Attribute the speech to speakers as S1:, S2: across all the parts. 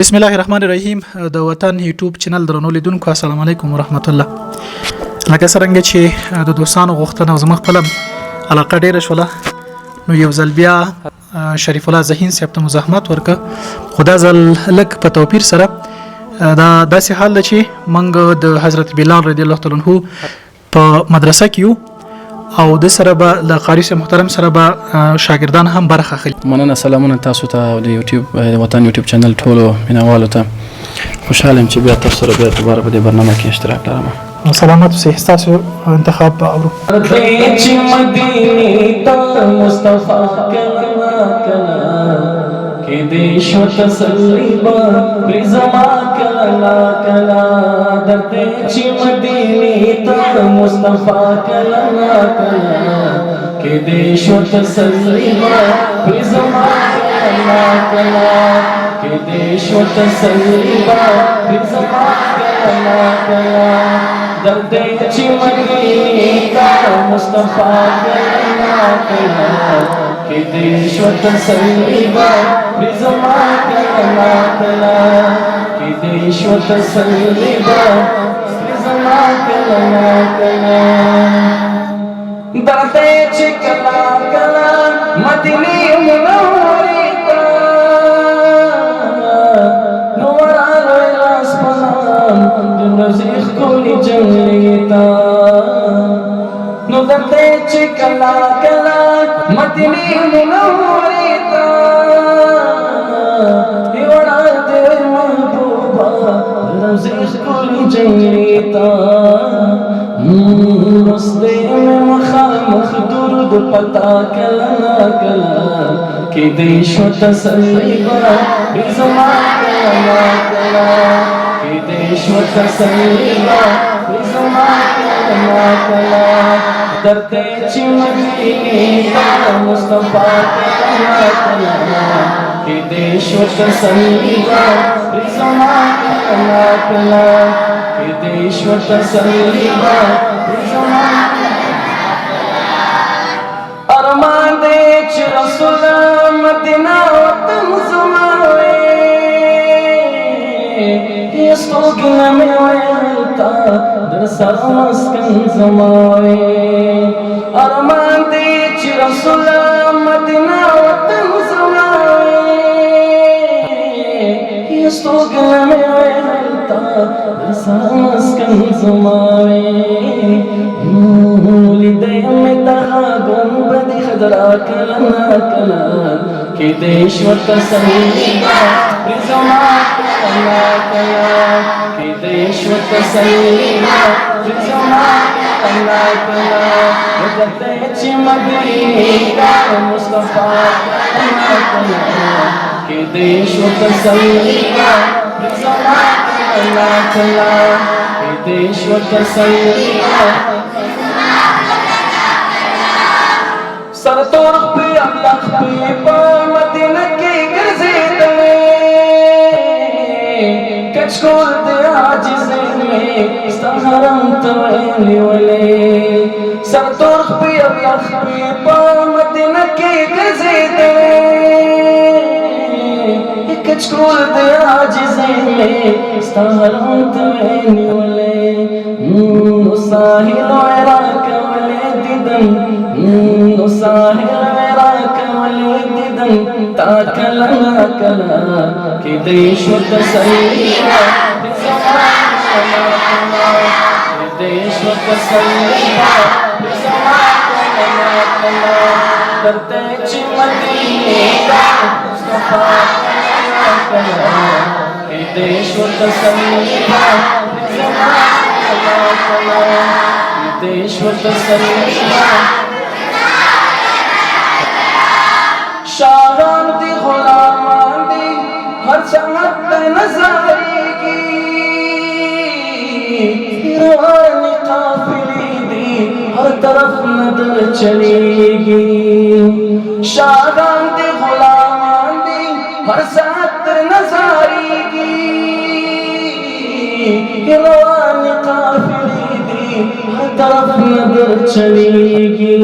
S1: بسم الله الرحمن الرحیم د وطن یوټیوب چینل درنو لیدونکو السلام علیکم ورحمت الله. لکه څنګه چې د دوستانو غوښتنه زما خپل علاقه ډیره شوله نو یو ځل بیا شریف الله ذهین صاحب ته مزاحمت ورکه خدا ځل لک په توپیر سره دا داسې حال ده چې منګ د حضرت بلال رضی الله تعالی عنہ په مدرسه کې یو او د سره به د قاری محترم سره به شاګردان هم برخه اخلي.
S2: مننه سلامونه تاسو ته او د یوټیوب وطن یوټیوب چینل ټولو مینوالو ته خوشاله یم چې بیا تاسو سره بیا دوباره په دې برنامه کې اشتراک لرم.
S1: سلامات اوسئ. ستاسو انتخاب به اورو.
S3: چې مدینه ته مصطفی کلا کې دې شو تسلی به پرزما کلا درته چې مدینه ته مصطفی کلا کې دې شو تسلی به پرزما کلا کې دې شو تسلی به پرزما کلا درته چې مدینه ته مصطفی کلا کې دې شو تسلی به پرزما کلا کې دې شو تسلی به پرزما کلا درته چې کلا مدینه منورې ته نورانو لاس پنام د نزیخ کولی جنګتا نو درته چې کلا مدینه منورې ته دیوړا دې محبوبا نزیخ کولی جنګتا مسلې مخ درود پتا کلا کې دې شو تسلی به زما کلا کې دې شو تسلی به زما کلا درته چې مدینه ته مصطفی کلا کې دې شو تسلی به زما کلا کې دې شو تسلی به زما ارمان دې چې رسول مدینه وطن زما وې هیڅ توګه مې ویلتا در سره مسکن زما وې ارمان دې چې رسول مدینه وطن زما وې هیڅ توګه مې ویلتا در سره مسکن زما وې لیدې مې ته ګنبد خضرا کلا کې دې شو تسلی به زما کلا کې دې شو تسلی به زما کلا درته چې مدینه ته مصطفی کلا کې دې شو تسلی به زما کلا کې دې شو تسلی سرتور پہ اللہ پہ مدینہ کی گرزیدلے کچکول دے عاجزے میں سہرم تویلی ولے سرتور پہ اللہ پہ مدینہ کی گرزیدلے کچکول دے عاجزے میں سہرم تویلی ولے ساحل عراق ولے دیدن ساحل عراق ولې دیدن تا کلا کې دې شو تسلی به زما کلا کې دې شو تسلی به زما کلا درته چې مدینه ته مصطفی کلا کې دې شو تسلی به زما کلا کې دې شو تسلی شاہان دی غلامان دی ہر چاہت نظاری کی روانی قافلی دی ہر طرف نظر چلے گی شاہان دی غلامان دی ہر چاہت نظاری کی روانی قافلی دی ہر طرف نظر چلے گی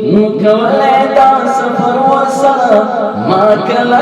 S3: نکولے دا سفر ورسا ما کلا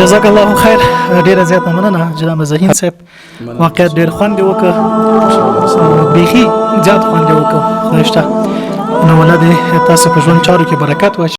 S1: جزاک الله خیر. ډیره زیاته مننه جناب زهین صاحب. واقعا ډیر خوند وکړ، بیخي زیات خوند وکړ. خدای شته نو ولادي تاسو په ژوند چارو کې برکت واچوي.